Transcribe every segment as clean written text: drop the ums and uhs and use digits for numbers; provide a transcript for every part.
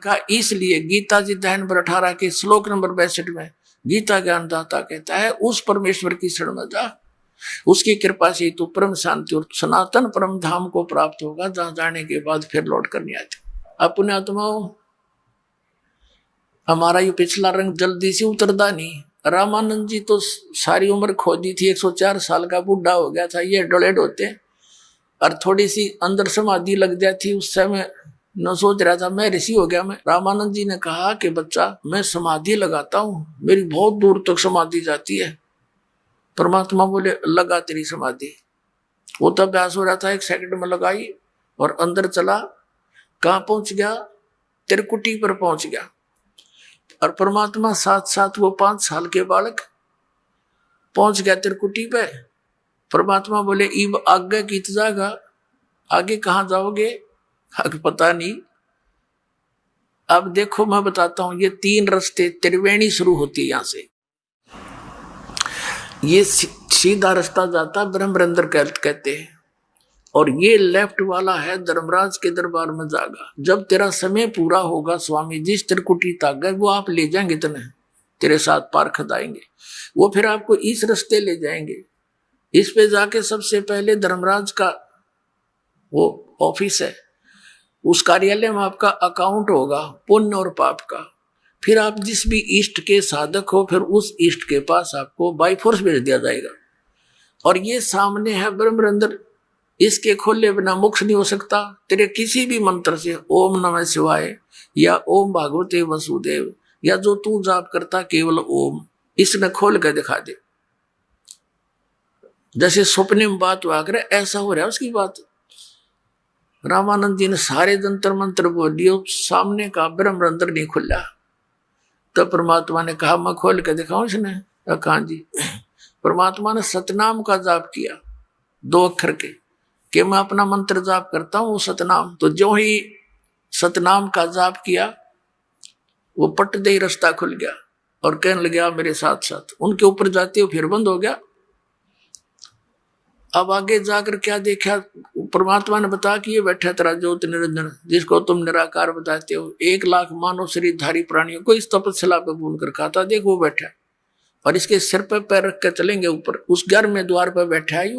कहा इसलिए गीता जी दहन पर 18 के श्लोक नंबर 62 में गीता ज्ञानदाता कहता है उस परमेश्वर की शरण में जा, उसकी कृपा से तू परम शांति और सनातन परम धाम को प्राप्त होगा, जहां जाने के बाद फिर लौट कर नहीं आती। अपने आत्माओं, हमारा ये पिछला रंग जल्दी से उतरदा नहीं। रामानंद जी तो सारी उम्र खो दी थी, 104 साल का बूढ़ा हो गया था, ये डोलेड होते और थोड़ी सी अंदर समाधि लग जाती, उस समय न सोच रहा था मैं ऋषि हो गया मैं। रामानंद जी ने कहा कि बच्चा मैं समाधि लगाता हूं, मेरी बहुत दूर तक समाधि जाती है। परमात्मा बोले लगा तेरी समाधि। वो तो अभ्यास हो रहा था, 1 सेकंड में लगाई और अंदर चला। कहां पहुंच गया? त्रिकुटी पर पहुंच गया। और परमात्मा साथ साथ वो 5 साल के बालक पहुंच गया त्रिकुटी पे। परमात्मा बोले इब आगे की जाएगा, आगे कहां जाओगे? आगे पता नहीं। अब देखो मैं बताता हूं, ये 3 रास्ते, त्रिवेणी शुरू होती है यहां से। ये सीधा रास्ता जाता ब्रह्मरंध्र कहते हैं, और ये लेफ्ट वाला है धर्मराज के दरबार में जागा। जब तेरा समय पूरा होगा स्वामी जिस त्रिकुटी तक गए वो आप ले जाएंगे, तेरे साथ पार खदाएंगे, वो फिर आपको इस रास्ते ले जाएंगे। इस पे जाके सबसे पहले धर्मराज का वो ऑफिस है, उस कार्यालय में आपका अकाउंट होगा पुण्य और पाप का। फिर आप जिस भी इष्ट के साधक हो, फिर उस इष्ट के पास आपको बाई फोर्स भेज दिया जाएगा। और ये सामने है ब्रह्मरंध्र, इसके खोले बिना मोक्ष नहीं हो सकता। तेरे किसी भी मंत्र से ओम नमः शिवाय या ओम भागवते वसुदेव या जो तू जाप करता केवल ओम, इसने खोल कर दिखा दे। जैसे स्वप्न में बात हुआ करे ऐसा हो रहा है उसकी बात। रामानंद जी ने सारे जंतर मंत्र बोल दिए, सामने का ब्रह्मरंध्र नहीं खुला। तो परमात्मा ने कहा मैं खोल के दिखाऊं? इसने कहा जी। परमात्मा ने सतनाम का जाप किया 2 अक्षर के, कि मैं अपना मंत्र जाप करता हूं सतनाम। तो जो ही सतनाम का जाप किया वो पट दे रास्ता खुल गया और कहने लगे आप मेरे साथ साथ। उनके ऊपर जाते हो फिर बंद हो गया। अब आगे जाकर क्या देखा? परमात्मा ने बताया कि ये बैठा तेरा ज्योत निरंजन, जिसको तुम निराकार बताते हो, 1 लाख मानव शरीर धारी प्राणियों को इस तपस्या पे भून कर खाता। देख वो बैठा और इसके सिर पे पैर रख कर चलेंगे ऊपर, उस घर में द्वार पर बैठा है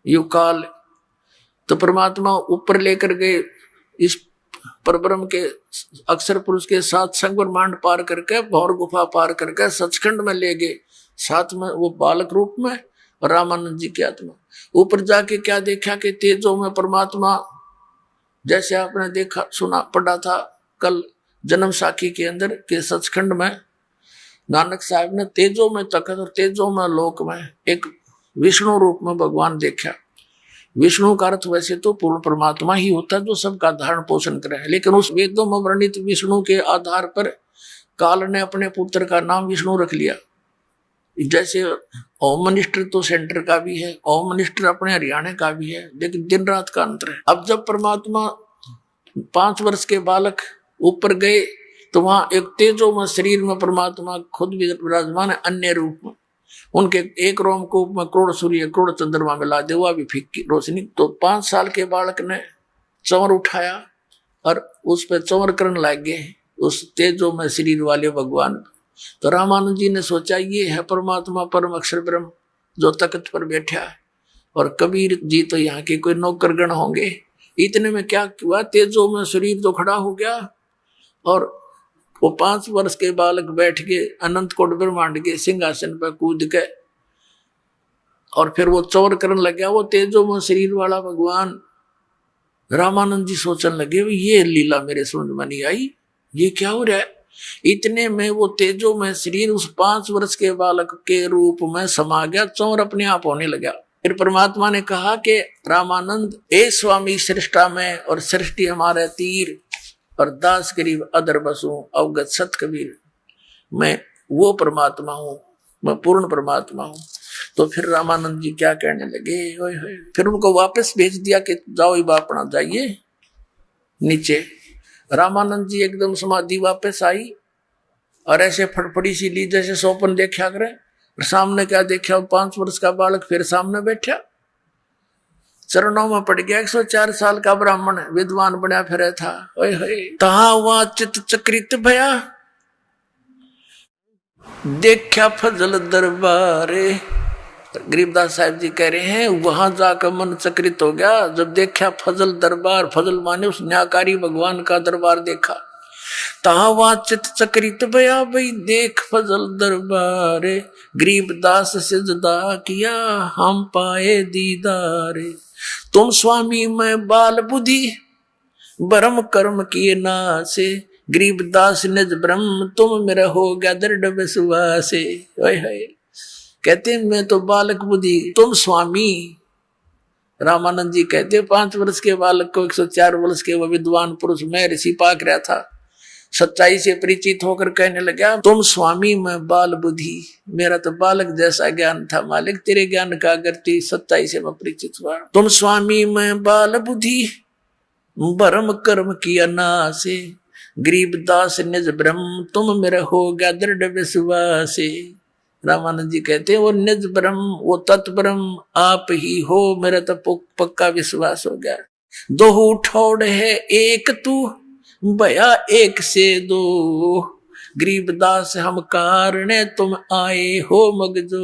यू काल। तो परमात्मा ऊपर लेकर गए इस परब्रह्म के अक्षर पुरुष के साथ संग ब्रह्मांड पार करके, भौर गुफा पार करके सचखंड में ले गए, साथ में वो बालक रूप में और रामानंद जी की आत्मा। ऊपर जाके क्या देखा कि तेजों में परमात्मा, जैसे आपने देखा सुना पढ़ा था कल जन्म साखी के अंदर के सचखंड में नानक साहब ने तेजों में तखत और तेजों में लोक में एक विष्णु रूप में भगवान देखा। विष्णु का अर्थ वैसे तो पूर्ण परमात्मा ही होता है जो सबका धारण पोषण करे, लेकिन उस वेदों में वर्णित विष्णु के आधार पर काल ने अपने पुत्र का नाम विष्णु रख लिया। जैसे होम मिनिस्टर तो सेंटर का भी है, होम मिनिस्टर अपने हरियाणा का भी है, लेकिन दिन रात का अंतर है। अब जब परमात्मा 5 वर्ष के बालक ऊपर गए तो वहां एक तेजो में शरीर में परमात्मा खुद भी विराजमान है अन्य रूप में। उनके एक रोमकूप में करोड़ सूर्य करोड़ चंद्रमा मिला दे, हुआ भी फीकी रोशनी। तो 5 साल के बालक ने चंवर उठाया और उस पर चंवर करने लग गए उस तेजो में शरीर वाले भगवान। तो रामानंद जी ने सोचा ये है परमात्मा परम अक्षर ब्रह्म जो तख्त पर बैठा है, और कबीर जी तो यहाँ के कोई नौकरगण होंगे। इतने में क्या हुआ, तेजो में शरीर तो खड़ा हो गया और वो 5 वर्ष के बालक बैठ के अनंत कोट ब्रह्मांड के सिंहासन पर कूद के और फिर वो चौर करने लग गया वो तेजो में शरीर वाला भगवान। रामानंद जी सोचने लगे ये लीला मेरे समझ में नहीं आई, ये क्या हो रहा है। इतने में वो तेजो में शरीर उस 5 वर्ष के बालक के रूप में समा गया, चौर अपने आप होने लगा। फिर परमात्मा ने कहा कि रामानंद ए स्वामी सृष्टा में और सृष्टि हमारे तीर और दास गरीब अदर बसू अवगत सत कबीर, मैं वो परमात्मा हूं, मैं पूर्ण परमात्मा हूं। तो फिर रामानंद जी क्या कहने लगे, होय होय। फिर उनको वापस भेज दिया कि जाओ ये बापना जाइए नीचे। रामानंद जी एकदम समाधि वापस आई और ऐसे फटफड़ी सी ली जैसे सोपन देखा करे। सामने क्या देखा, 5 वर्ष का बालक फिर सामने बैठा। चरणों में पड़ गया। 104 साल का ब्राह्मण विद्वान बना फिर था। ओए होए तहा वहां चित चक्रित भया, देखा फजल दरबारे। गरीबदास साहब जी कह रहे हैं वहां जाकर मन चक्रित हो गया जब देखा फजल दरबार। फजल माने उस न्याकारी भगवान का दरबार देखा। तहा वहां चित चक्रित भया, भाई देख फजल दरबारे। गरीबदास सिजदा किया, हम पाए दीदारे। तुम स्वामी मैं बाल बुद्धि, ब्रह्म कर्म किए नासे। गरीबदास निज ब्रह्म, तुम मेरा हो गया दृढ़ विश्वासे। कहते मैं तो बालक बुद्धि, तुम स्वामी। रामानंद जी कहते 5 वर्ष के बालक को 104 वर्ष के वो विद्वान पुरुष मैं ऋषि पाक रहा था, सच्चाई से परिचित होकर कहने लगा तुम स्वामी मैं बाल बुद्धि। मेरा तो बालक जैसा ज्ञान था मालिक, तेरे ज्ञान का करती सच्चाई से मैं परिचित हुआ। तुम स्वामी मैं बाल बुद्धि, ब्रह्म कर्म किया नासे। गरीबदास निज ब्रह्म, तुम मेरा हो गया दृढ़ विश्वासे। रामानंद जी कहते हैं वो निज ब्रह्म, वो तत् ब्रह्म आप ही हो, मेरा तो पक्का विश्वास हो गया। दो ठोड़ है एक तू, भया एक से दो। गरीबदास हम कारण तुम आए हो मगजो।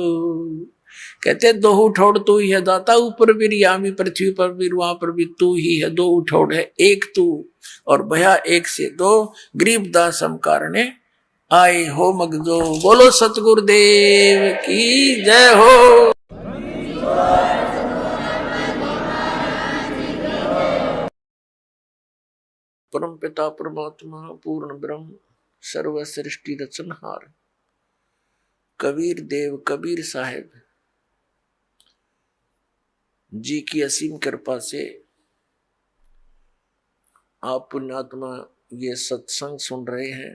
कहते दो ठोड़ तू ही है दाता, ऊपर भी रियामी पृथ्वी पर भी वहां पर भी तू ही है। दो ठोड़ है एक तू और भया एक से दो। गरीबदास हम कारण आए हो मगजो। बोलो सतगुरुदेव की जय हो। परम पिता परमात्मा पूर्ण ब्रह्म सर्व सृष्टि रचनहार कबीर देव कबीर साहेब जी की असीम कृपा से आप पुण्यात्मा ये सत्संग सुन रहे हैं।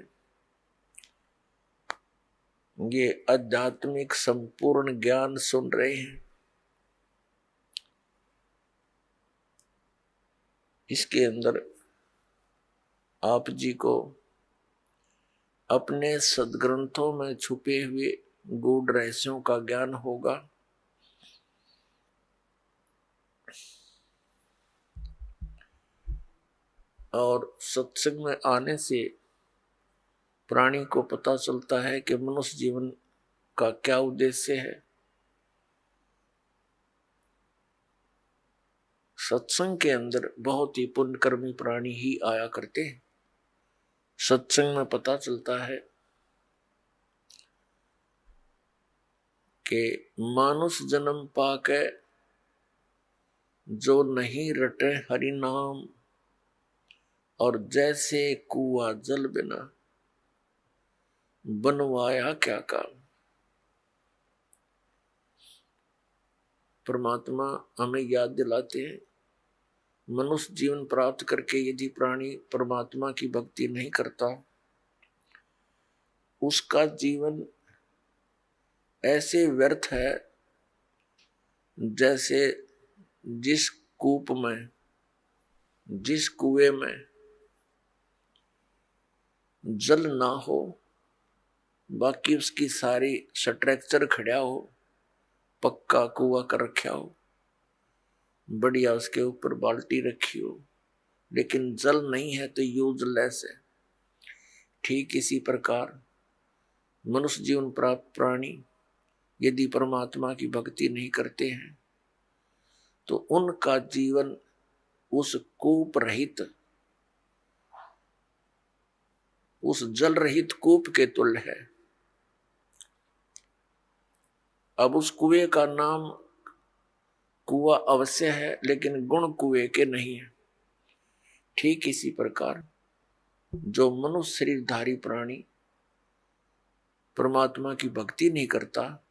ये आध्यात्मिक संपूर्ण ज्ञान सुन रहे हैं। इसके अंदर आप जी को अपने सदग्रंथों में छुपे हुए गूढ़ रहस्यों का ज्ञान होगा। और सत्संग में आने से प्राणी को पता चलता है कि मनुष्य जीवन का क्या उद्देश्य है। सत्संग के अंदर बहुत ही पुण्यकर्मी प्राणी ही आया करते हैं। सत्संग में पता चलता है कि मानुष जन्म पाके जो नहीं रटे हरि नाम, और जैसे कुआ जल बिना बनवाया क्या काम। परमात्मा हमें याद दिलाते हैं मनुष्य जीवन प्राप्त करके यदि प्राणी परमात्मा की भक्ति नहीं करता, उसका जीवन ऐसे व्यर्थ है जैसे जिस कूप में, जिस कुएं में जल ना हो, बाकी उसकी सारी स्ट्रक्चर खड़ा हो, पक्का कुआ कर रखा हो, बढ़िया उसके ऊपर बाल्टी रखी हो, लेकिन जल नहीं है तो यूजलेस है। ठीक इसी प्रकार मनुष्य जीवन प्राप्त प्राणी यदि परमात्मा की भक्ति नहीं करते हैं तो उनका जीवन उस कूप रहित, उस जल रहित कूप के तुल्य है। अब उस कुएं का नाम कुआ अवश्य है, लेकिन गुण कुएं के नहीं है। ठीक इसी प्रकार जो मनुष्य शरीरधारी प्राणी परमात्मा की भक्ति नहीं करता,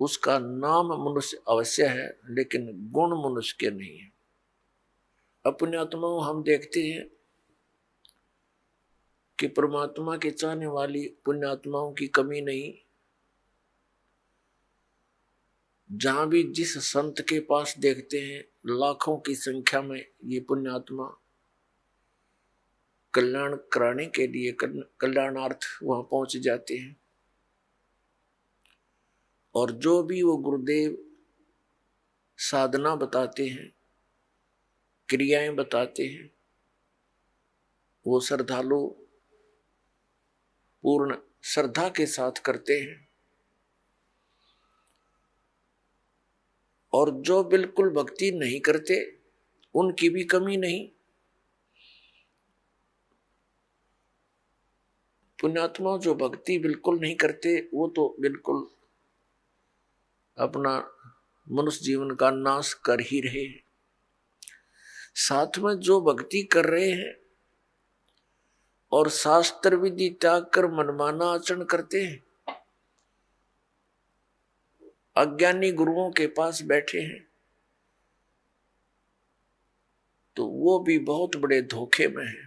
उसका नाम मनुष्य अवश्य है, लेकिन गुण मनुष्य के नहीं है। अपने आत्माओं हम देखते हैं कि परमात्मा के चाहने वाली पुण्यात्माओं की कमी नहीं। जहां भी जिस संत के पास देखते हैं लाखों की संख्या में ये पुण्यात्मा कल्याण कराने के लिए, कल्याणार्थ वहां पहुंच जाते हैं। और जो भी वो गुरुदेव साधना बताते हैं क्रियाएं बताते हैं, वो श्रद्धालु पूर्ण श्रद्धा के साथ करते हैं। और जो बिल्कुल भक्ति नहीं करते उनकी भी कमी नहीं। पुण्यात्मा जो भक्ति बिल्कुल नहीं करते वो तो बिल्कुल अपना मनुष्य जीवन का नाश कर ही रहे हैं। साथ में जो भक्ति कर रहे हैं और शास्त्र विधि त्याग कर मनमाना आचरण करते हैं, अज्ञानी गुरुओं के पास बैठे हैं, तो वो भी बहुत बड़े धोखे में हैं।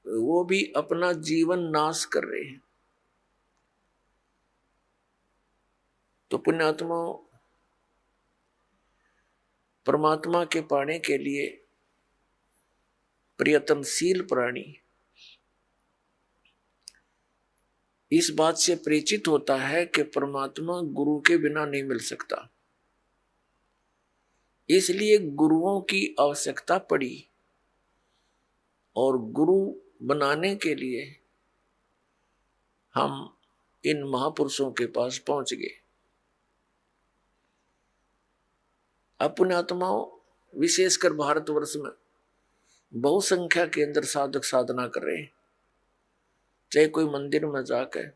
वो भी अपना जीवन नाश कर रहे हैं। तो पुण्यात्मा परमात्मा के पाने के लिए प्रयत्नशील प्राणी इस बात से परिचित होता है कि परमात्मा गुरु के बिना नहीं मिल सकता, इसलिए गुरुओं की आवश्यकता पड़ी और गुरु बनाने के लिए हम इन महापुरुषों के पास पहुंच गए। पुण्यात्माओं विशेषकर भारतवर्ष में बहुसंख्या के अंदर साधक साधना कर रहे हैं, चाहे कोई मंदिर में जाकर,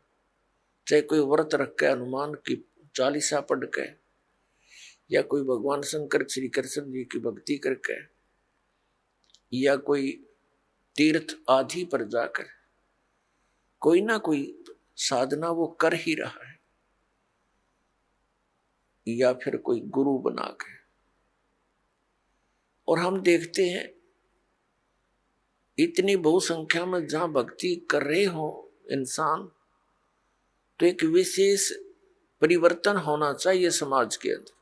चाहे कोई व्रत रख के हनुमान की चालीसा पढ़ के, या कोई भगवान शंकर श्री कृष्ण जी की भक्ति करके, या कोई तीर्थ आदि पर जाकर कोई ना कोई साधना वो कर ही रहा है, या फिर कोई गुरु बना के। और हम देखते हैं इतनी बहुसंख्या में जहां भक्ति कर रहे हो इंसान, तो एक विशेष परिवर्तन होना चाहिए समाज के अंदर,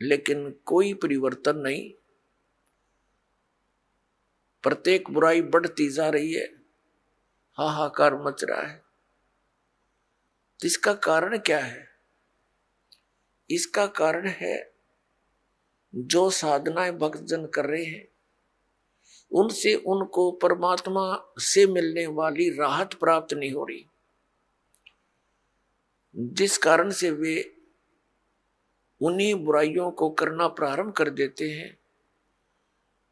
लेकिन कोई परिवर्तन नहीं। प्रत्येक बुराई बढ़ती जा रही है, हाहाकार मच रहा है। तो इसका कारण क्या है? इसका कारण है जो साधनाएं भक्तजन कर रहे हैं उनसे उनको परमात्मा से मिलने वाली राहत प्राप्त नहीं हो रही, जिस कारण से वे उन्हीं बुराइयों को करना प्रारंभ कर देते हैं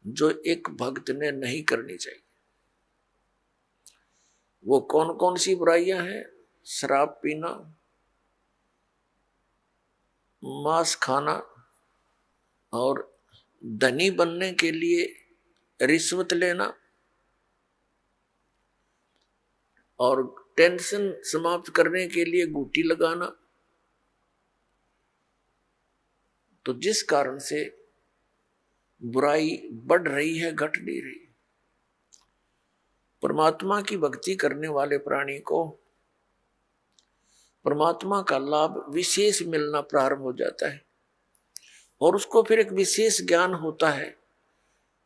जो एक भक्त ने नहीं करनी चाहिए। वो कौन कौन सी बुराइयां हैं? शराब पीना, मांस खाना, और धनी बनने के लिए रिश्वत लेना, और टेंशन समाप्त करने के लिए गुटी लगाना। तो जिस कारण से बुराई बढ़ रही है, घट नहीं रही। परमात्मा की भक्ति करने वाले प्राणी को परमात्मा का लाभ विशेष मिलना प्रारंभ हो जाता है, और उसको फिर एक विशेष ज्ञान होता है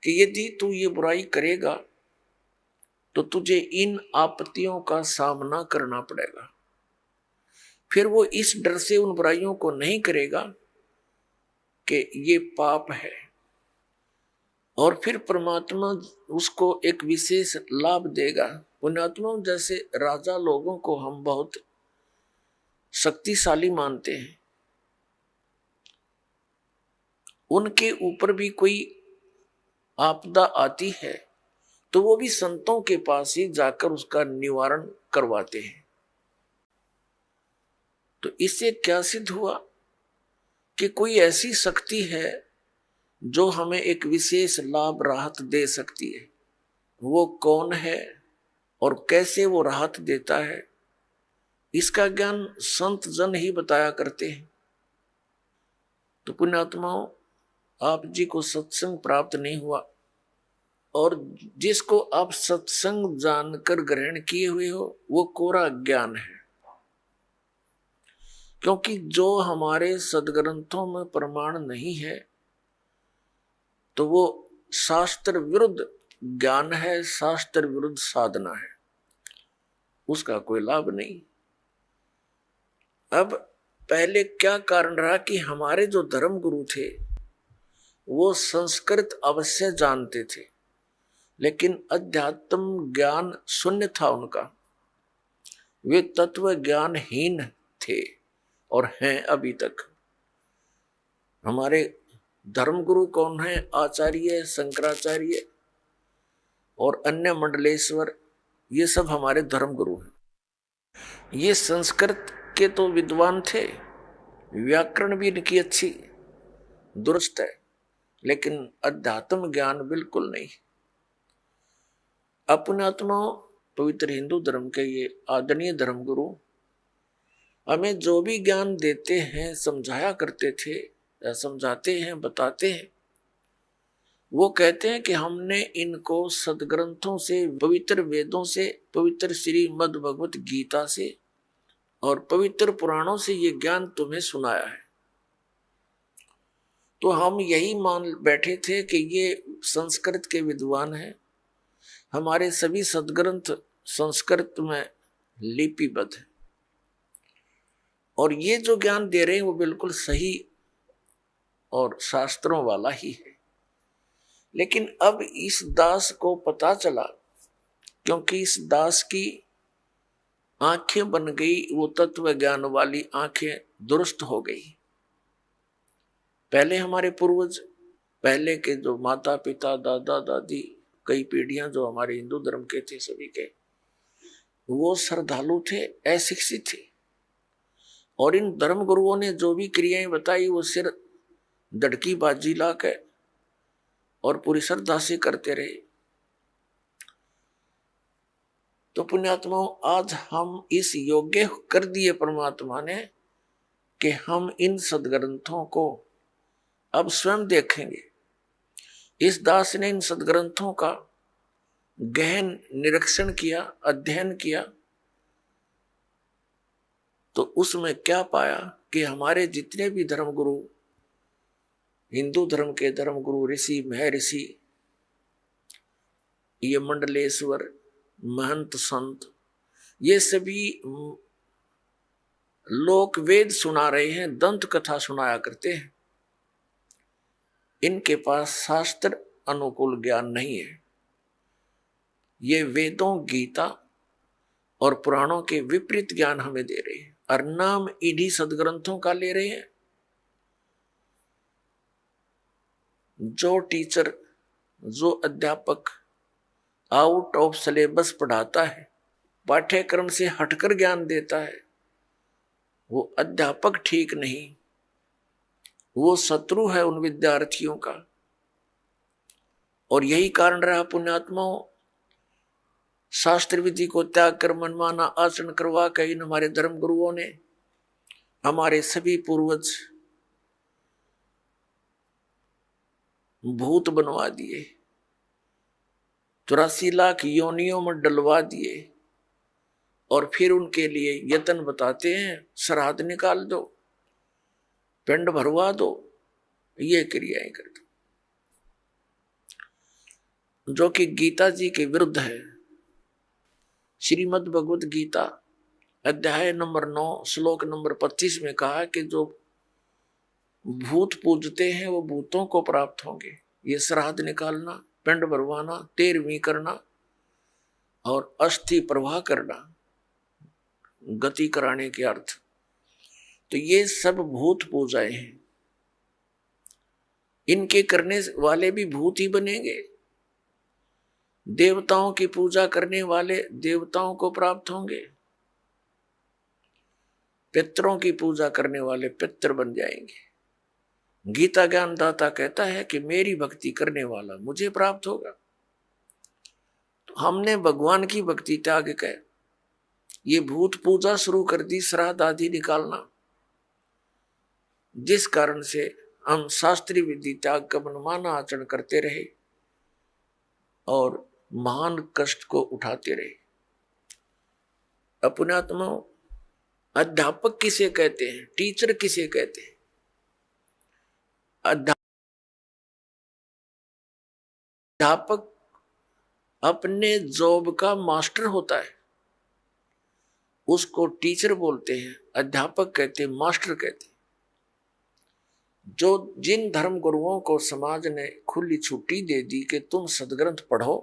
कि यदि तू ये बुराई करेगा तो तुझे इन आपत्तियों का सामना करना पड़ेगा। फिर वो इस डर से उन बुराइयों को नहीं करेगा कि ये पाप है, और फिर परमात्मा उसको एक विशेष लाभ देगा। पुण्यात्मा जैसे राजा लोगों को हम बहुत शक्तिशाली मानते हैं, उनके ऊपर भी कोई आपदा आती है तो वो भी संतों के पास ही जाकर उसका निवारण करवाते हैं। तो इससे क्या सिद्ध हुआ कि कोई ऐसी शक्ति है जो हमें एक विशेष लाभ राहत दे सकती है। वो कौन है और कैसे वो राहत देता है, इसका ज्ञान संत जन ही बताया करते हैं। तो पुण्यात्माओं, आप जी को सत्संग प्राप्त नहीं हुआ, और जिसको आप सत्संग जानकर ग्रहण किए हुए हो वो कोरा ज्ञान है। क्योंकि जो हमारे सदग्रंथों में प्रमाण नहीं है तो वो शास्त्र विरुद्ध ज्ञान है, शास्त्र विरुद्ध साधना है, उसका कोई लाभ नहीं। अब पहले क्या कारण रहा कि हमारे जो धर्म गुरु थे वो संस्कृत अवश्य जानते थे, लेकिन अध्यात्म ज्ञान शून्य था उनका। वे तत्व ज्ञानहीन थे और हैं अभी तक। हमारे धर्मगुरु कौन है? आचार्य, शंकराचार्य और अन्य मंडलेश्वर, ये सब हमारे धर्मगुरु हैं। ये संस्कृत के तो विद्वान थे, व्याकरण भी इनकी अच्छी दुरुस्त है, लेकिन अध्यात्म ज्ञान बिल्कुल नहीं। अपने आत्मा पवित्र हिंदू धर्म के ये आदरणीय धर्मगुरु हमें जो भी ज्ञान देते हैं, समझाया करते थे या समझाते हैं, बताते हैं, वो कहते हैं कि हमने इनको सदग्रंथों से, पवित्र वेदों से, पवित्र श्रीमद् भगवत गीता से और पवित्र पुराणों से ये ज्ञान तुम्हें सुनाया है। तो हम यही मान बैठे थे कि ये संस्कृत के विद्वान हैं। हमारे सभी सदग्रंथ संस्कृत में लिपिबद्ध है और ये जो ज्ञान दे रहे हैं वो बिल्कुल सही और शास्त्रों वाला ही है। लेकिन अब इस दास को पता चला, क्योंकि इस दास की आंखें बन गई, वो तत्व ज्ञान वाली आंखें दुरुस्त हो गई। पहले हमारे पूर्वज, पहले के जो माता पिता, दादा दादी, कई पीढ़ियां जो हमारे हिंदू धर्म के थे, सभी के, वो श्रद्धालु थे, अशिक्षित थे, और इन धर्म गुरुओं ने जो भी क्रियाएं बताई वो सिर दड़की बाजी ला के और पूरी श्रद्धा से करते रहे। तो पुण्यात्माओं, आज हम इस योग्य कर दिए परमात्मा ने कि हम इन सदग्रंथों को अब स्वयं देखेंगे। इस दास ने इन सदग्रंथों का गहन निरीक्षण किया, अध्ययन किया, तो उसमें क्या पाया कि हमारे जितने भी धर्मगुरु, हिंदू धर्म के धर्मगुरु, ऋषि, महर्षि, ये मंडलेश्वर, महंत, संत, ये सभी लोक वेद सुना रहे हैं, दंत कथा सुनाया करते हैं। इनके पास शास्त्र अनुकूल ज्ञान नहीं है। ये वेदों, गीता और पुराणों के विपरीत ज्ञान हमें दे रहे हैं और नाम इन्हीं सदग्रंथों का ले रहे हैं। जो टीचर, जो अध्यापक आउट ऑफ सिलेबस पढ़ाता है, पाठ्यक्रम से हटकर ज्ञान देता है, वो अध्यापक ठीक नहीं, वो शत्रु है उन विद्यार्थियों का। और यही कारण रहा पुण्यात्माओं, शास्त्र विधि को त्याग कर मनमाना आचरण करवा कर इन हमारे धर्म गुरुओं ने हमारे सभी पूर्वज भूत बनवा दिए, 84 लाख योनियों में डलवा दिए, और फिर उनके लिए यत्न बताते हैं, श्राद्ध निकाल दो, पिंड भरवा दो, ये क्रियाएं कर दो, जो कि गीता जी के विरुद्ध है। श्रीमद् भगवत गीता अध्याय नंबर 9 श्लोक नंबर 25 में कहा कि जो भूत पूजते हैं वो भूतों को प्राप्त होंगे। ये श्राद्ध निकालना, पिंड भरवाना, 13वीं करना और अस्थि प्रवाह करना, गति कराने के अर्थ, तो ये सब भूत पूजाएं हैं। इनके करने वाले भी भूत ही बनेंगे। देवताओं की पूजा करने वाले देवताओं को प्राप्त होंगे, पितरों की पूजा करने वाले पितर बन जाएंगे। गीता ज्ञानदाता कहता है कि मेरी भक्ति करने वाला मुझे प्राप्त होगा। तो हमने भगवान की भक्ति त्याग कर ये भूत पूजा शुरू कर दी, श्राद्ध आदि निकालना, जिस कारण से हम शास्त्रीय विधि त्याग का मनमाना आचरण करते रहे और महान कष्ट को उठाते रहे। अपनात्मा, अध्यापक किसे कहते हैं? टीचर किसे कहते हैं? अध्यापक अपने जॉब का मास्टर होता है, उसको टीचर बोलते हैं। अध्यापक कहते, मास्टर कहते, जो जिन धर्म गुरुओं को समाज ने खुली छुट्टी दे दी कि तुम सदग्रंथ पढ़ो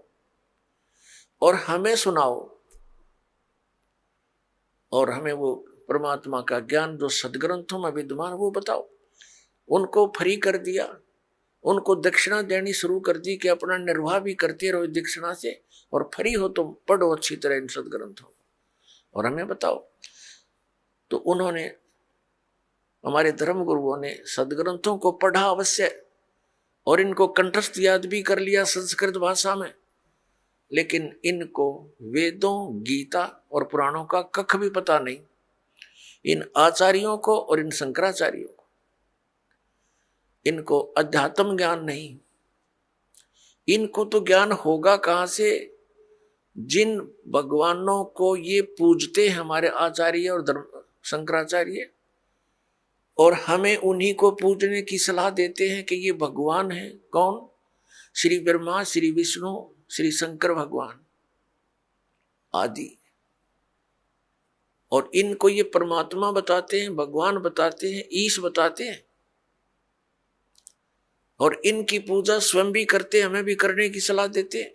और हमें सुनाओ और हमें वो परमात्मा का ज्ञान जो सदग्रंथों में विद्यमान वो बताओ, उनको फ्री कर दिया, उनको दक्षिणा देनी शुरू कर दी कि अपना निर्वाह भी करते रहो दक्षिणा से और फ्री हो तुम, पढ़ो अच्छी तरह इन सदग्रंथों और हमें बताओ। तो उन्होंने, हमारे धर्म गुरुओं ने सदग्रंथों को पढ़ा अवश्य और इनको कंठस्थ याद भी कर लिया संस्कृत भाषा में, लेकिन इनको वेदों, गीता और पुराणों का कख भी पता नहीं, इन आचार्यों को और इन शंकराचार्यों को। इनको अध्यात्म ज्ञान नहीं। इनको तो ज्ञान होगा कहां से, जिन भगवानों को ये पूजते हैं हमारे आचार्य और धर्म शंकराचार्य, और हमें उन्हीं को पूजने की सलाह देते हैं कि ये भगवान है। कौन? श्री ब्रह्मा, श्री विष्णु, श्री शंकर भगवान आदि। और इनको ये परमात्मा बताते हैं, भगवान बताते हैं, ईश बताते हैं, और इनकी पूजा स्वयं भी करते, हमें भी करने की सलाह देते हैं।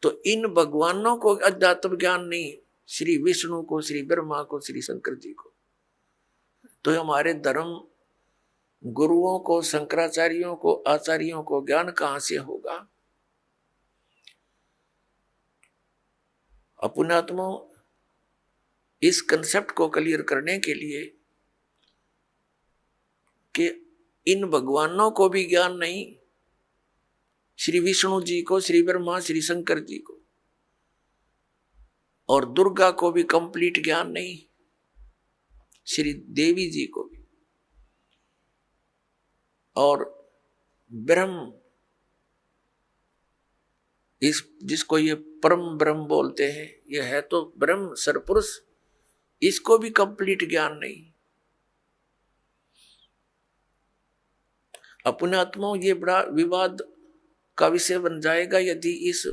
तो इन भगवानों को अध्यात्म ज्ञान नहीं, श्री विष्णु को, श्री ब्रह्मा को, श्री शंकर जी को। तो हमारे धर्म गुरुओं को, शंकराचार्यों को, आचार्यों को ज्ञान कहां से होगा? अपुण्यात्मा, इस कंसेप्ट को क्लियर करने के लिए कि इन भगवानों को भी ज्ञान नहीं, श्री विष्णु जी को, श्री ब्रह्मा, श्री शंकर जी को, और दुर्गा को भी कंप्लीट ज्ञान नहीं, श्री देवी जी को भी, और ब्रह्म, इस जिसको ये परम ब्रह्म बोलते हैं, ये है तो ब्रह्म सरपुरुष, इसको भी कंप्लीट ज्ञान नहीं। अपने आत्मा, ये बड़ा विवाद का विषय बन जाएगा यदि इस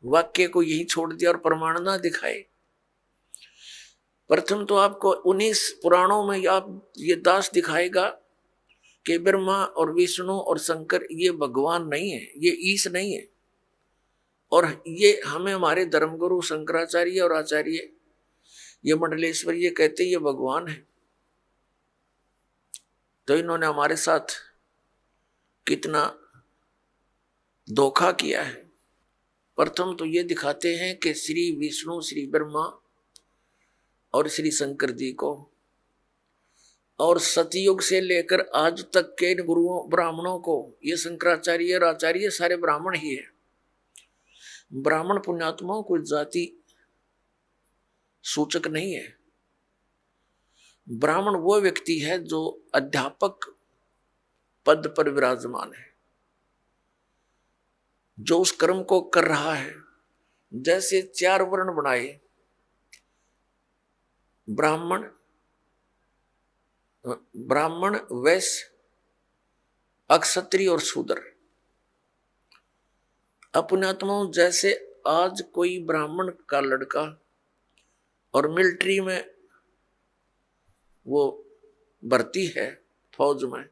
वाक्य को यही छोड़ दिया और प्रमाण ना दिखाए। प्रथम तो आपको 19 पुराणों में आप ये दास दिखाएगा कि ब्रह्मा और विष्णु और शंकर ये भगवान नहीं है, ये ईश नहीं है, और ये हमें हमारे धर्मगुरु शंकराचार्य और आचार्य ये मंडलेश्वर ये कहते ये भगवान है। तो इन्होंने हमारे साथ कितना धोखा किया है। प्रथम तो ये दिखाते हैं कि श्री विष्णु, श्री ब्रह्मा और श्री शंकर जी को, और सतयुग से लेकर आज तक के गुरुओं ब्राह्मणों को, ये शंकराचार्य और आचार्य सारे ब्राह्मण ही है। ब्राह्मण पुण्यात्माओं कोई जाति सूचक नहीं है। ब्राह्मण वो व्यक्ति है जो अध्यापक पद पर विराजमान है, जो उस कर्म को कर रहा है। जैसे 4 वर्ण बनाए, ब्राह्मण, वैश्य, अक्षत्रिय और शूद्र। अपने आत्माओं, जैसे आज कोई ब्राह्मण का लड़का और मिलिट्री में वो भर्ती है फौज में,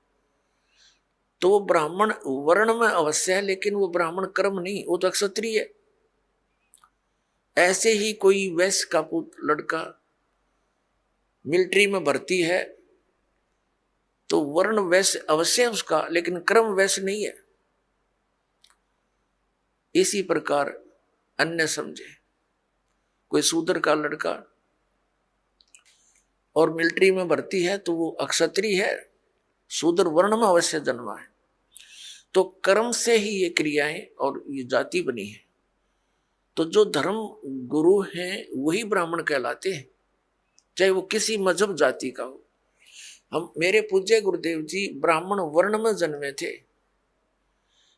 तो वो ब्राह्मण वर्ण में अवश्य है, लेकिन वो ब्राह्मण कर्म नहीं, वो तो क्षत्रिय है। ऐसे ही कोई वैश्य का लड़का मिलिट्री में भर्ती है तो वर्ण वैश्य अवश्य है उसका, लेकिन कर्म वैश्य नहीं है। इसी प्रकार अन्य समझे, कोई शूद्र का लड़का और मिलिट्री में भर्ती है तो वो अक्षत्रिय है, शूद्र वर्ण में अवश्य जन्मा है। तो कर्म से ही ये क्रियाएं और ये जाति बनी है। तो जो धर्म गुरु हैं वही ब्राह्मण कहलाते हैं, चाहे वो किसी मजहब जाति का हो। हम, मेरे पूज्य गुरुदेव जी ब्राह्मण वर्ण में जन्मे थे,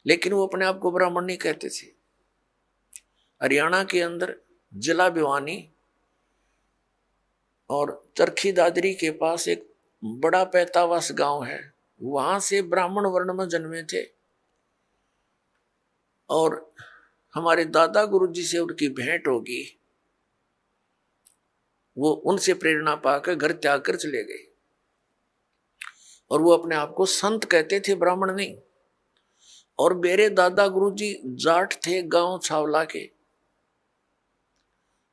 लेकिन वो अपने आप को ब्राह्मण नहीं कहते थे। हरियाणा के अंदर जिला भिवानी और चरखी दादरी के पास एक बड़ा पैतावास गांव है, वहां से ब्राह्मण वर्ण में जन्मे थे। और हमारे दादा गुरु जी से उनकी भेंट होगी, वो उनसे प्रेरणा पाकर घर त्याग कर चले गए। और वो अपने आप को संत कहते थे, ब्राह्मण नहीं। और मेरे दादा गुरुजी जाट थे, गांव छावला के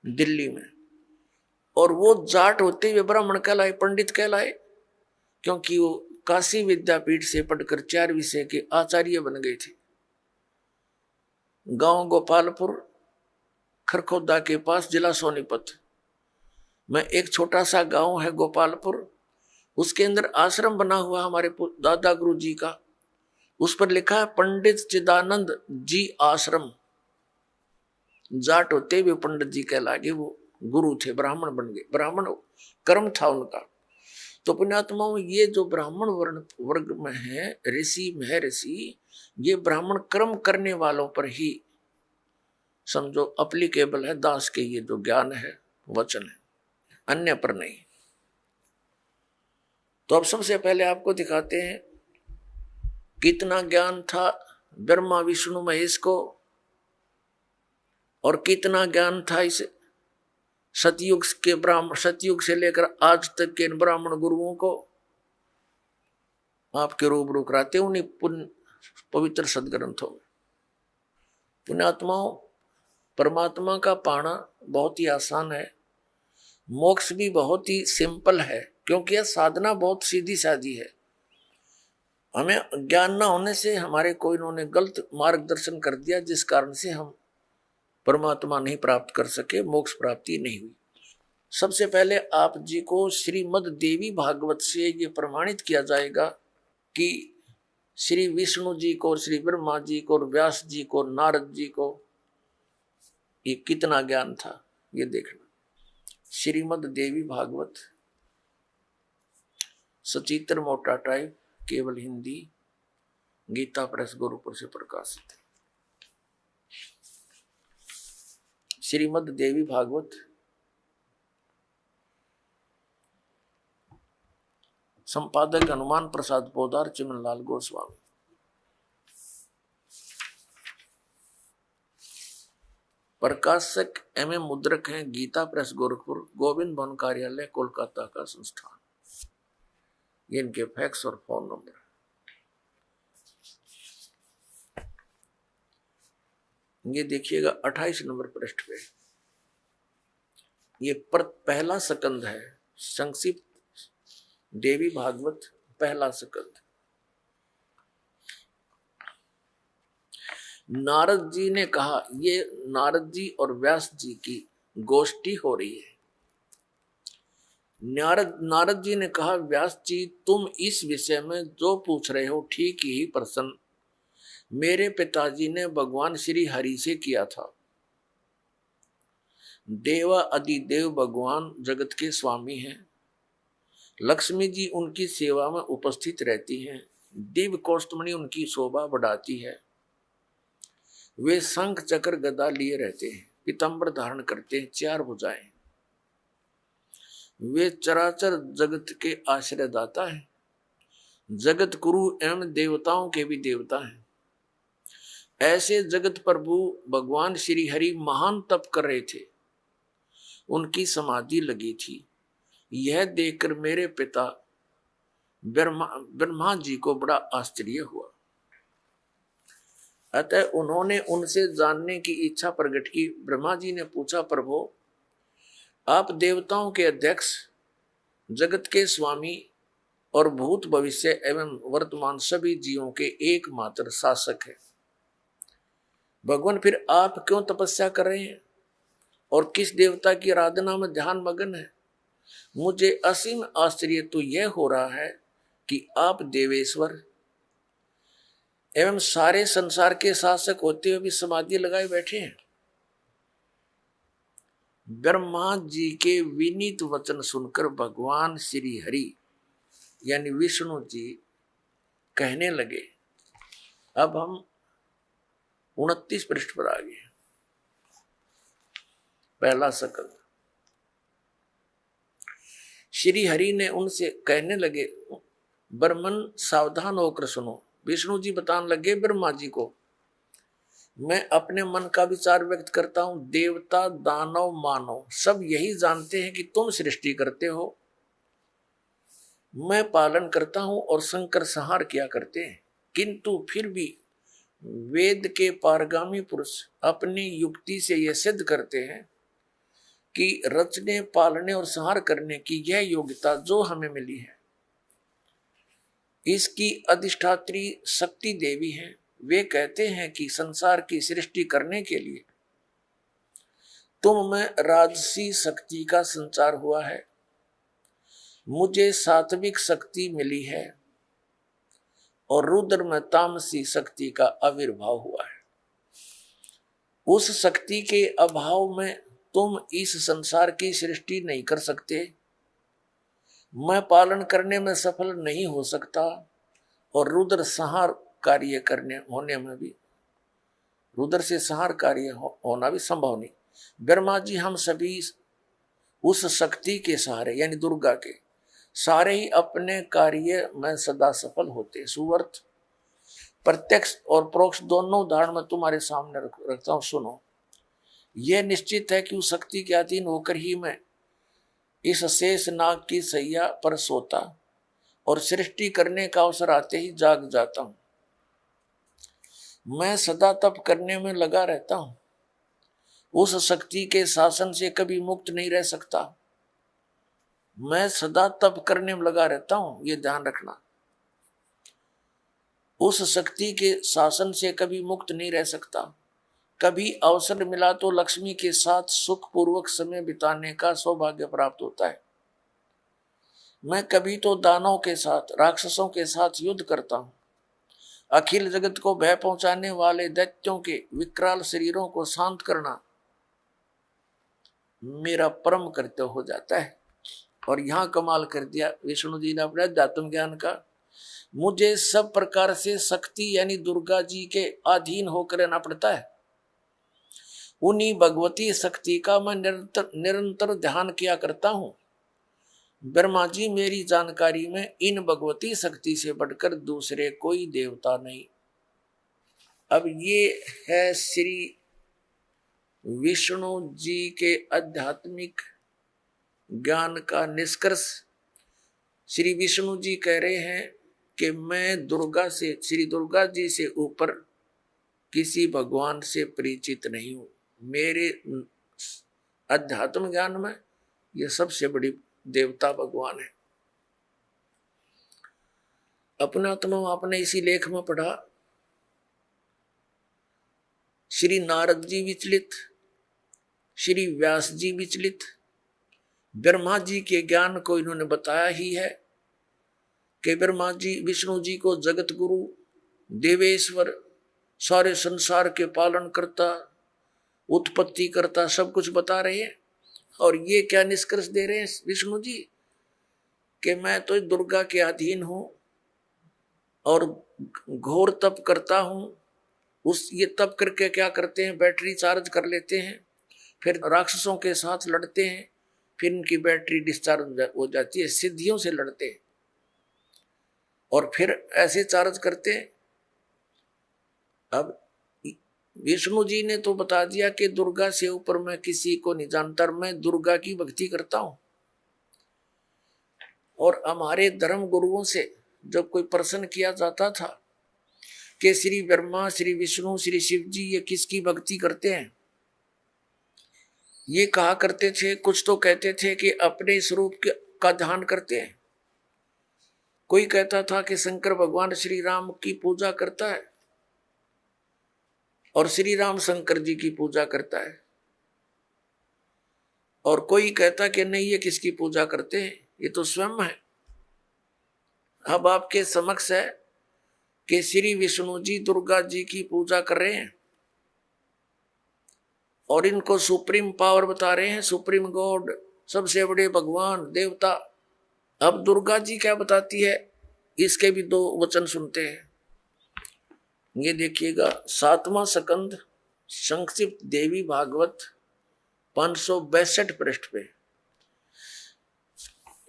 दिल्ली में। और वो जाट होते हुए ब्राह्मण कहलाए, पंडित कहलाए, क्योंकि वो काशी विद्यापीठ से पढ़कर 4 विषय के आचार्य बन गए थे। गांव गोपालपुर, खरखोदा के पास, जिला सोनीपत में एक छोटा सा गांव है गोपालपुर। उसके अंदर आश्रम बना हुआ हमारे दादा गुरु जी का। उस पर लिखा है पंडित चिदानंद जी आश्रम। जाट होते हुए पंडित जी कहलागे, वो गुरु थे, ब्राह्मण बन गए। ब्राह्मण कर्म था उनका। तो पुण्यात्माओं, ये जो ब्राह्मण वर्ण वर्ग में है, ऋषि में है ऋषि, ये ब्राह्मण कर्म करने वालों पर ही समझो अप्लीकेबल है। दास के ये जो ज्ञान है, वचन है, अन्य पर नहीं। तो अब सबसे पहले आपको दिखाते हैं कितना ज्ञान था ब्रह्मा विष्णु महेश को, और कितना ज्ञान था इस सतयुग के ब्राह्मण, सतयुग से लेकर आज तक के इन ब्राह्मण गुरुओं को। आपके रूबरू कराते उन्हीं पवित्र सदग्रंथों में। पुण्यात्माओं, परमात्मा का पाना बहुत ही आसान है, मोक्ष भी बहुत ही सिंपल है, क्योंकि यह साधना बहुत सीधी सादी है। हमें ज्ञान ना होने से हमारे कोई इन्होंने गलत मार्गदर्शन कर दिया, जिस कारण से हम परमात्मा नहीं प्राप्त कर सके, मोक्ष प्राप्ति नहीं हुई। सबसे पहले आप जी को श्रीमद् देवी भागवत से ये प्रमाणित किया जाएगा कि श्री विष्णु जी को, श्री ब्रह्मा जी को, व्यास जी को, नारद जी को ये कितना ज्ञान था, ये देखना। श्रीमद् देवी भागवत, सचित्र मोटा टाइप, केवल हिंदी, गीता प्रेस गोरखपुर से प्रकाशित है। श्रीमद् देवी भागवत, संपादक हनुमान प्रसाद पोदार, चिमनलाल गोस्वामी। प्रकाशक एवं मुद्रक हैं गीता प्रेस गोरखपुर, गोविंद भवन कार्यालय कोलकाता का संस्थान। ये इनके फैक्स और फोन नंबर। ये देखिएगा 28 नंबर पृष्ठ पे, ये पहला स्कंद है, संक्षिप्त देवी भागवत पहला स्कंद। नारद जी ने कहा, ये नारद जी और व्यास जी की गोष्ठी हो रही है। नारद जी ने कहा, व्यास जी तुम इस विषय में जो पूछ रहे हो ठीक ही प्रश्न मेरे पिताजी ने भगवान श्री हरि से किया था। देवा अधिदेव भगवान जगत के स्वामी हैं। लक्ष्मी जी उनकी सेवा में उपस्थित रहती हैं। दिव्य कौस्तुमणि उनकी शोभा बढ़ाती है। वे शंख चक्र गदा लिए रहते हैं, पीतांबर धारण करते हैं, 4 भुजाएं। वे चराचर जगत के आश्रयदाता हैं, जगत गुरु एवं देवताओं के भी देवता हैं। ऐसे जगत प्रभु भगवान श्री हरि महान तप कर रहे थे, उनकी लगी थी। यह देखकर मेरे पिता ब्रह्मा जी को बड़ा आश्चर्य हुआ। अतः उन्होंने उनसे जानने की इच्छा प्रकट की। ब्रह्मा जी ने पूछा, प्रभु आप देवताओं के अध्यक्ष, जगत के स्वामी और भूत भविष्य एवं वर्तमान सभी जीवों के एकमात्र शासक हैं। भगवान फिर आप क्यों तपस्या कर रहे हैं और किस देवता की आराधना में ध्यान मगन है? मुझे असीम आश्चर्य तो यह हो रहा है कि आप देवेश्वर एवं सारे संसार के शासक होते हुए भी समाधि लगाए बैठे हैं। ब्रह्मा जी के विनीत वचन सुनकर भगवान श्री हरि यानी विष्णु जी कहने लगे। अब हम 29 पृष्ठ पर आ गए, पहला स्कंद। श्री हरि ने उनसे कहने लगे, ब्रह्मन सावधान होकर सुनो। विष्णु जी बताने लगे ब्रह्मा जी को मैं अपने मन का विचार व्यक्त करता हूं। देवता, दानव, मानव सब यही जानते हैं कि तुम सृष्टि करते हो, मैं पालन करता हूं और शंकर संहार किया करते हैं। किंतु फिर भी वेद के पारगामी पुरुष अपनी युक्ति से यह सिद्ध करते हैं कि रचने, पालने और संहार करने की यह योग्यता जो हमें मिली है, इसकी अधिष्ठात्री शक्ति देवी है। वे कहते हैं कि संसार की सृष्टि करने के लिए तुम में राजसी शक्ति का संचार हुआ है, मुझे सात्विक शक्ति मिली है और रुद्र में तामसी शक्ति का आविर्भाव हुआ है। उस शक्ति के अभाव में तुम इस संसार की सृष्टि नहीं कर सकते, मैं पालन करने में सफल नहीं हो सकता और रुद्र संहार कार्य करने होने में भी, रुद्र से संहार कार्य होना भी संभव नहीं। ब्रह्मा जी हम सभी उस शक्ति के सहारे यानी दुर्गा के सारे ही अपने कार्य में सदा सफल होते। सुवर्थ प्रत्यक्ष और परोक्ष दोनों उदाहरण में तुम्हारे सामने रखता हूं, सुनो। यह निश्चित है कि उस शक्ति के अधीन होकर ही मैं इस शेष नाग की सैया पर सोता और सृष्टि करने का अवसर आते ही जाग जाता हूं। मैं सदा तप करने में लगा रहता हूं, उस शक्ति के शासन से कभी मुक्त नहीं रह सकता। मैं सदा तप करने में लगा रहता हूं, ये ध्यान रखना। उस शक्ति के शासन से कभी मुक्त नहीं रह सकता। कभी अवसर मिला तो लक्ष्मी के साथ सुख पूर्वक समय बिताने का सौभाग्य प्राप्त होता है। मैं कभी तो दानवों के साथ, राक्षसों के साथ युद्ध करता हूं। अखिल जगत को भय पहुंचाने वाले दैत्यों के विकराल शरीरों को शांत करना मेरा परम कर्तव्य हो जाता है। और यहां कमाल कर दिया विष्णु जी ने अपने अध्यात्म ज्ञान का। मुझे सब प्रकार से शक्ति यानी दुर्गा जी के अधीन होकर रहना पड़ता है। उन्हीं भगवती शक्ति का मैं निरंतर ध्यान किया करता हूं। ब्रह्मा जी मेरी जानकारी में इन भगवती शक्ति से बढ़कर दूसरे कोई देवता नहीं। अब ये है श्री विष्णु जी के आध्यात्मिक ज्ञान का निष्कर्ष। श्री विष्णु जी कह रहे हैं कि मैं दुर्गा से, श्री दुर्गा जी से ऊपर किसी भगवान से परिचित नहीं हूं। मेरे अध्यात्म ज्ञान में यह सबसे बड़ी देवता भगवान है। अपना तो आपने इसी लेख में पढ़ा, श्री नारद जी विचलित, श्री व्यास जी विचलित, ब्रह्मा जी के ज्ञान को इन्होंने बताया ही है कि ब्रह्मा जी विष्णु जी को जगत गुरु, देवेश्वर, सारे संसार के पालन करता, उत्पत्ति करता सब कुछ बता रहे हैं। और ये क्या निष्कर्ष दे रहे हैं विष्णु जी कि मैं तो दुर्गा के अधीन हूं और घोर तप करता हूं। उस ये तप करके क्या करते हैं, बैटरी चार्ज कर लेते हैं, फिर राक्षसों के साथ लड़ते हैं, फिर इनकी बैटरी डिस्चार्ज हो जाती है, सिद्धियों से लड़ते हैं और फिर ऐसे चार्ज करते हैं। अब विष्णु जी ने तो बता दिया कि दुर्गा से ऊपर मैं किसी को नहीं जानता, मैं दुर्गा की भक्ति करता हूं। और हमारे धर्म गुरुओं से जब कोई प्रश्न किया जाता था कि श्री ब्रह्मा, श्री विष्णु, श्री शिव जी ये किसकी भक्ति करते हैं, ये कहा करते थे, कुछ तो कहते थे कि अपने स्वरूप का ध्यान करते हैं। कोई कहता था कि शंकर भगवान श्री राम की पूजा करता है और श्री राम शंकर जी की पूजा करता है, और कोई कहता कि नहीं ये किसकी पूजा करते हैं, ये तो स्वयं है। अब आपके समक्ष है कि श्री विष्णु जी दुर्गा जी की पूजा कर रहे हैं और इनको सुप्रीम पावर बता रहे हैं, सुप्रीम गॉड, सबसे बड़े भगवान, देवता। अब दुर्गा जी क्या बताती है, इसके भी दो वचन सुनते हैं। ये देखिएगा 7वां स्कंद संक्षिप्त देवी भागवत 562 पृष्ठ पे,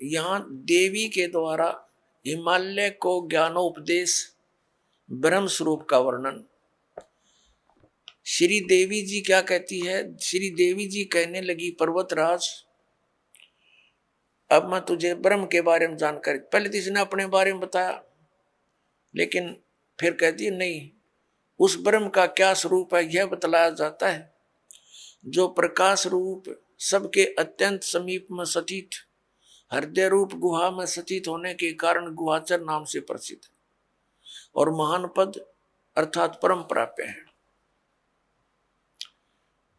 यहां देवी के द्वारा हिमालय को ज्ञानोपदेश ब्रह्म स्वरूप का वर्णन श्री देवी जी क्या कहती है? श्री देवी जी कहने लगी, पर्वतराज अब मैं तुझे ब्रह्म के बारे में जानकारी, पहले तो इसने अपने बारे में बताया, लेकिन फिर कहती है नहीं, उस ब्रह्म का क्या स्वरूप है यह बतलाया जाता है, जो प्रकाश रूप सबके अत्यंत समीप में स्थित हृदय रूप गुहा में स्थित होने के कारण गुहाचर नाम से प्रसिद्ध है और महान पद अर्थात परम प्राप्य है।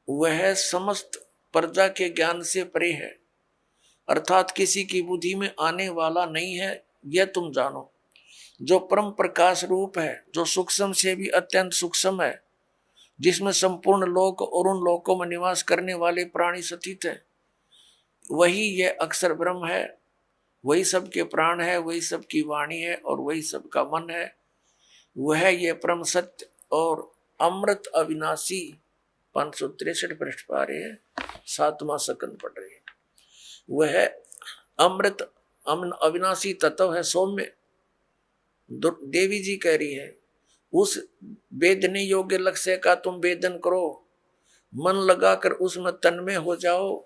वह समस्त प्रजा के ज्ञान से परे है, अर्थात किसी की बुद्धि में आने वाला नहीं है, यह तुम जानो। जो परम प्रकाश रूप है, जो सूक्ष्म से भी अत्यंत सूक्ष्म है, जिसमें संपूर्ण लोक और उन लोकों में निवास करने वाले प्राणी स्थित है, वही यह अक्षर ब्रह्म है। वही सबके प्राण है, वही सबकी वाणी है और वही सबका मन है। वह यह परम सत्य और अमृत अविनाशी 563 पृष्ठ पा रहे हैं, 7वां सकंद पढ़ रहे हैं। वह अमृत अविनाशी तत्व है, सौम्य। देवी जी कह रही है, उस वेदने योग्य लक्ष्य का तुम वेदन करो, मन लगाकर उसमें तन्मय हो जाओ।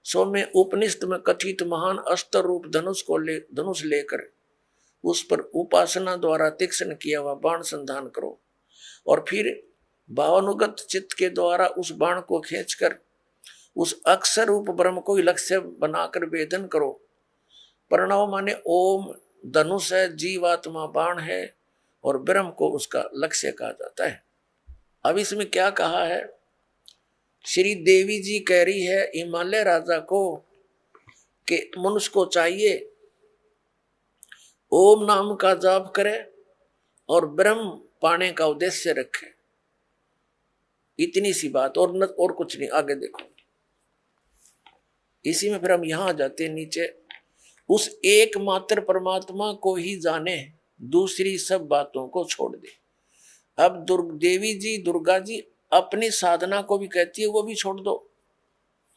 सौम्य उपनिषद में कथित महान अस्त्र रूप धनुष लेकर उस पर उपासना द्वारा तीक्ष्ण किया हुआ बाण संधान करो और फिर भावानुगत चित्त के द्वारा उस बाण को खींचकर उस अक्षर रूप ब्रह्म को लक्ष्य बनाकर वेदन करो। प्रणव माने ओम धनुष है, जीवात्मा बाण है और ब्रह्म को उसका लक्ष्य कहा जाता है। अब इसमें क्या कहा है? श्री देवी जी कह रही है हिमालय राजा को कि मनुष्य को चाहिए ओम नाम का जाप करे और ब्रह्म पाने का उद्देश्य रखे। इतनी सी बात, और कुछ नहीं। आगे देखो, इसी में फिर हम यहां आ जाते हैं नीचे। उस एकमात्र परमात्मा को ही जाने, दूसरी सब बातों को छोड़ दे। अब देवी जी, दुर्गा जी अपनी साधना को भी कहती है वो भी छोड़ दो,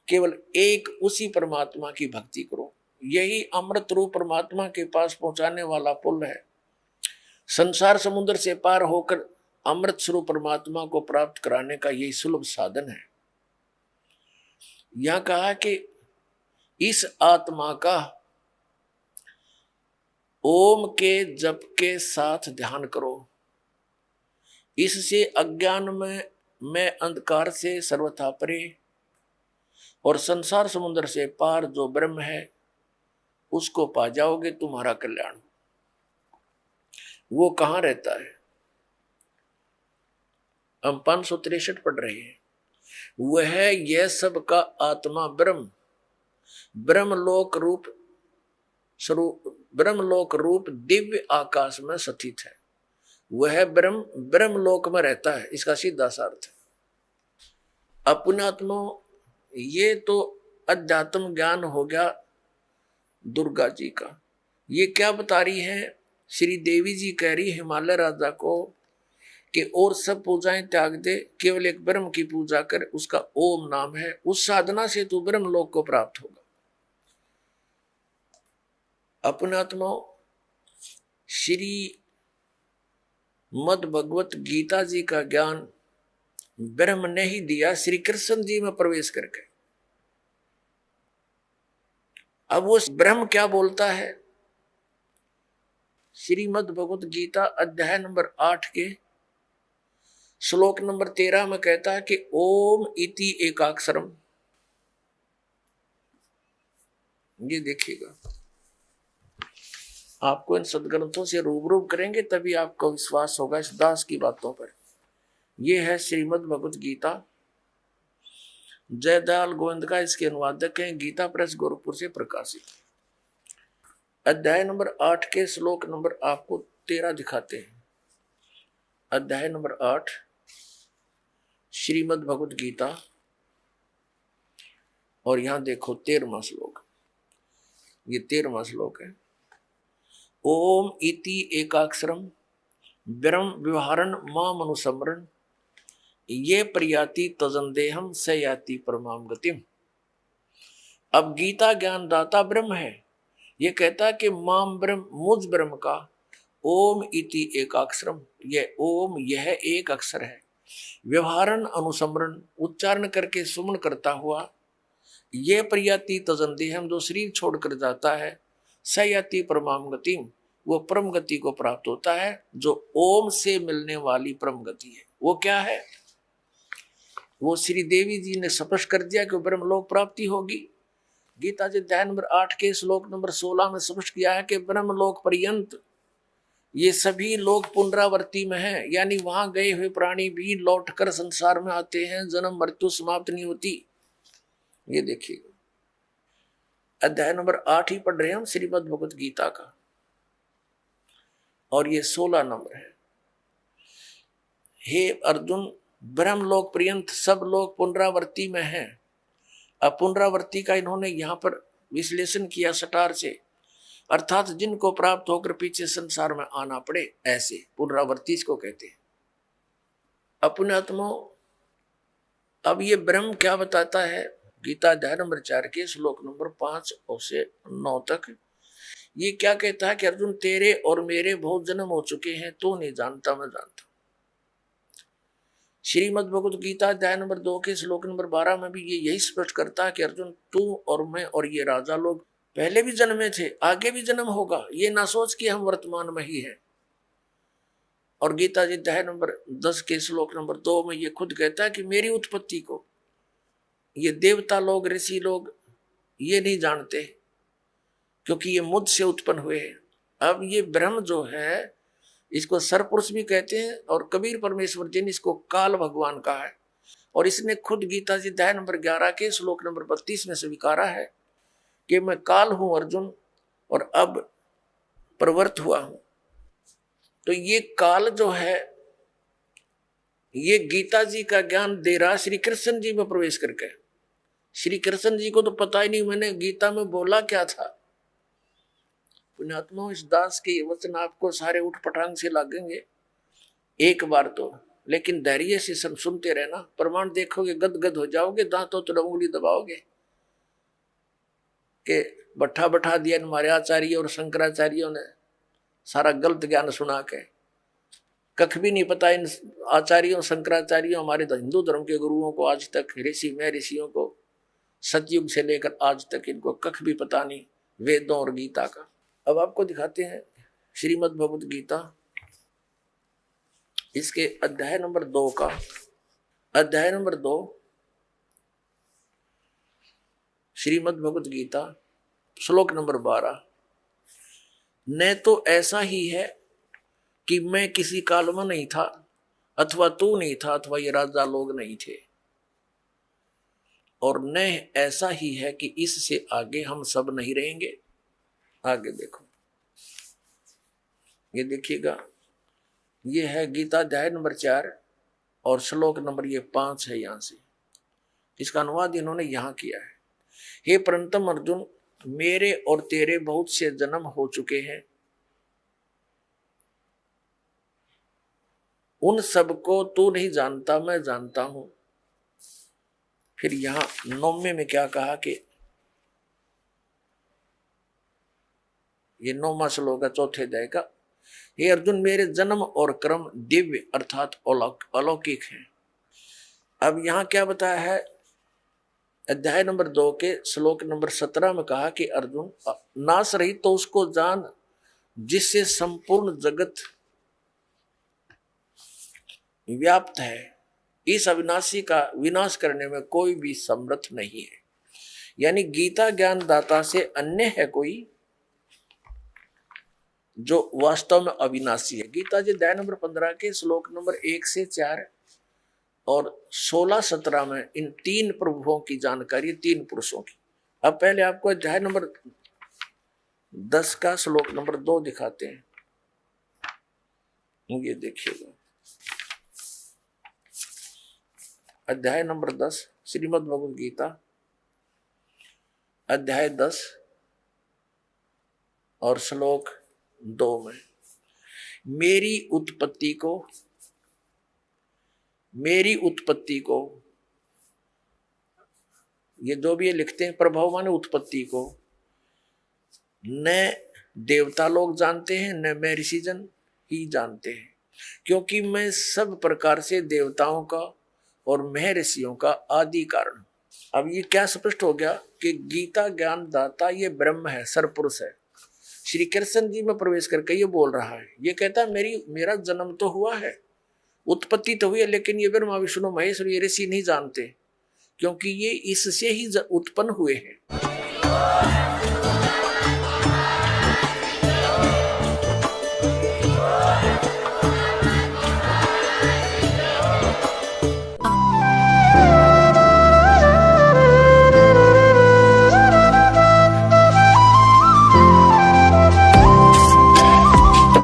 केवल एक उसी परमात्मा की भक्ति करो। यही अमृत रूप परमात्मा के पास पहुंचाने वाला पुल है। संसार समुद्र से पार होकर अमृत स्वरूप परमात्मा को प्राप्त कराने का यही सुलभ साधन है। यह कहा कि इस आत्मा का ओम के जप के साथ ध्यान करो, इससे अज्ञान में अंधकार से सर्वथा परे और संसार समुद्र से पार जो ब्रह्म है उसको पा जाओगे, तुम्हारा कल्याण। वो कहाँ रहता है? हम 563 पढ़ रहे हैं। वह यह सब का आत्मा ब्रह्म, ब्रह्मलोक रूप दिव्य आकाश में स्थित है। वह ब्रह्मलोक में रहता है, इसका सीधा सा अर्थ है। अपनात्मा, ये तो अध्यात्म ज्ञान हो गया दुर्गा जी का। ये क्या बता रही है? श्री देवी जी कह रही हिमालय राजा को कि और सब पूजाएं त्याग दे, केवल एक ब्रह्म की पूजा कर, उसका ओम नाम है। उस साधना से तू ब्रह्म लोक को प्राप्त होगा। अपनात्मा, श्री मद भगवत गीता जी का ज्ञान ब्रह्म ने ही दिया श्री कृष्ण जी में प्रवेश करके। अब वो ब्रह्म क्या बोलता है? श्रीमद् भगवत गीता अध्याय नंबर 8 के श्लोक नंबर 13 में कहता है कि ओम इति एकाक्षरम। ये देखिएगा, आपको इन सदग्रंथों से रूबरू करेंगे तभी आपको विश्वास होगा इस दास की बातों पर। यह है श्रीमद् भगवत गीता, जयदयाल गोविंद का इसके अनुवादक हैं, गीता प्रेस गोरखपुर से प्रकाशित। अध्याय नंबर 8 के श्लोक नंबर आपको 13 दिखाते हैं। अध्याय नंबर 8 श्रीमद् भगवत गीता, और यहां देखो 13वां श्लोक। ये 13वां श्लोक है। ओम इति एकाक्षरम ब्रह्म व्यवहारण मां मनुसमरण ये प्रयाति तजंदेहम स याति परमाम गतिम। अब गीता ज्ञान दाता ब्रह्म है। ये कहता है कि माम ब्रह्म, मुझ ब्रह्म का ओम इति एकाक्षरम, यह ओम यह एक अक्षर है। व्यवहारन अनुसमरण उच्चारण करके सुमन करता हुआ, ये प्रयाति तजंदी हम जो शरीर छोड़कर जाता है, सयाति परमाम गति, वो परम गति को प्राप्त होता है, जो ओम से मिलने वाली परम गति है। वो क्या है? वो श्री देवी जी ने स्पष्ट कर दिया कि ब्रह्मलोक प्राप्ति होगी। गीता जी अध्याय नंबर 8 के श्लोक नंबर 16 में स्पष्ट किया है कि ब्रह्मलोक पर्यंत ये सभी लोग पुनरावर्ती में हैं, यानी वहां गए हुए प्राणी भी लौटकर संसार में आते हैं, जन्म मृत्यु समाप्त नहीं होती। ये देखिए अध्याय नंबर 8 ही पढ़ रहे हैं हम श्रीमद् भगवत गीता का, और ये 16 नंबर है। हे अर्जुन, ब्रह्मलोक पर्यंत सब लोग पुनरावर्ती में हैं। अब पुनरावर्ती का इन्होंने यहां पर विश्लेषण किया सटार से, अर्थात जिनको प्राप्त होकर पीछे संसार में आना पड़े, ऐसे पुनरावर्ती इसको कहते हैं। अपने आत्मा अब ये ब्रह्म क्या बताता है? गीता अध्याय नंबर 4 के श्लोक नंबर 5 और से 9 तक ये क्या कहता है कि अर्जुन, तेरे और मेरे बहुत जन्म हो चुके हैं, तू नहीं जानता, मैं जानता। श्रीमद् भगवत गीता अध्याय नंबर 2 के श्लोक नंबर 12 में भी ये यही स्पष्ट करता है कि अर्जुन, तू और मैं और ये राजा लोग पहले भी जन्मे थे, आगे भी जन्म होगा, ये ना सोच कि हम वर्तमान में ही हैं। और गीता जी अध्याय नंबर 10 के श्लोक नंबर 2 में ये खुद कहता है कि मेरी उत्पत्ति को ये देवता लोग, ऋषि लोग ये नहीं जानते, क्योंकि ये मुझसे उत्पन्न हुए हैं। अब ये ब्रह्म जो है इसको सरपुरुष भी कहते हैं, और कबीर परमेश्वर जी ने इसको काल भगवान कहा है। और इसने खुद गीता जी अध्याय नंबर 11 के श्लोक नंबर 32 में स्वीकारा है कि मैं काल हूं अर्जुन, और अब प्रवृत्त हुआ हूं। तो ये काल जो है ये गीता जी का ज्ञान दे रहा श्री कृष्ण जी में प्रवेश करके। श्री कृष्ण जी को तो पता ही नहीं मैंने गीता में बोला क्या था। पुण्यात्मा, इस दास के वचन आपको सारे उठ पटांग से लगेंगे एक बार तो, लेकिन धैर्य से सुनते रहना, प्रमाण देखोगे गदगद हो जाओगे, दांतों तो उंगली दबाओगे कि बैठा बैठा दिया हमारे आचार्य और शंकराचार्यों ने सारा गलत ज्ञान सुना के। कख भी नहीं पता इन आचार्यों शंकराचार्यों, हमारे हिंदू धर्म के गुरुओं को आज तक, ऋषि में ऋषियों को सतयुग से लेकर आज तक इनको कख भी पता नहीं वेदों और गीता का। अब आपको दिखाते हैं श्रीमद् भगवत गीता, इसके अध्याय नंबर 2 का, अध्याय नंबर 2 श्रीमद् भगवत गीता श्लोक नंबर 12। न तो ऐसा ही है कि मैं किसी काल में नहीं था, अथवा तू नहीं था, अथवा ये राजा लोग नहीं थे, और न ऐसा ही है कि इससे आगे हम सब नहीं रहेंगे। आगे देखो, ये देखिएगा, ये है गीता अध्याय नंबर 4 और श्लोक नंबर ये 5 है। यहां से इसका अनुवाद इन्होंने यहां किया है। हे परंतम अर्जुन, मेरे और तेरे बहुत से जन्म हो चुके हैं, उन सबको तू नहीं जानता, मैं जानता हूं। फिर यहां 9वें में क्या कहा कि ये 9वां श्लोक है 4थे अध्याय का। हे अर्जुन, मेरे जन्म और कर्म दिव्य अर्थात अलौकिक हैं। अब यहां क्या बताया है? अध्याय नंबर 2 के श्लोक नंबर 17 में कहा कि अर्जुन, नाश रही तो उसको जान जिससे संपूर्ण जगत व्याप्त है, इस अविनाशी का विनाश करने में कोई भी समर्थ नहीं है। यानी गीता ज्ञान दाता से अन्य है कोई जो वास्तव में अविनाशी है। गीता जी अध्याय नंबर 15 के श्लोक नंबर 1 से 4 और 16-17 में इन 3 प्रभुओं की जानकारी, 3 पुरुषों की। अब पहले आपको अध्याय नंबर 10 का श्लोक नंबर 2 दिखाते हैं। ये देखिएगा, अध्याय नंबर 10 श्रीमद् भगवद गीता अध्याय 10 और श्लोक 2 में मेरी उत्पत्ति को ये जो भी ये लिखते हैं, प्रभाव माने उत्पत्ति को न देवता लोग जानते हैं, न मैं ऋषिजन ही जानते हैं। क्योंकि मैं सब प्रकार से देवताओं का और महर्षियों का आदि कारण हूं। अब ये क्या स्पष्ट हो गया कि गीता ज्ञान दाता ये ब्रह्म है, सरपुरुष है। श्री कृष्ण जी में प्रवेश करके ये बोल रहा है, ये कहता है मेरा जन्म तो हुआ है, उत्पत्ति तो हुई है, लेकिन ये ब्रह्मा विष्णु महेश और ये ऋषि नहीं जानते, क्योंकि ये इससे ही उत्पन्न हुए हैं।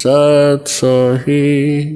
सत सही।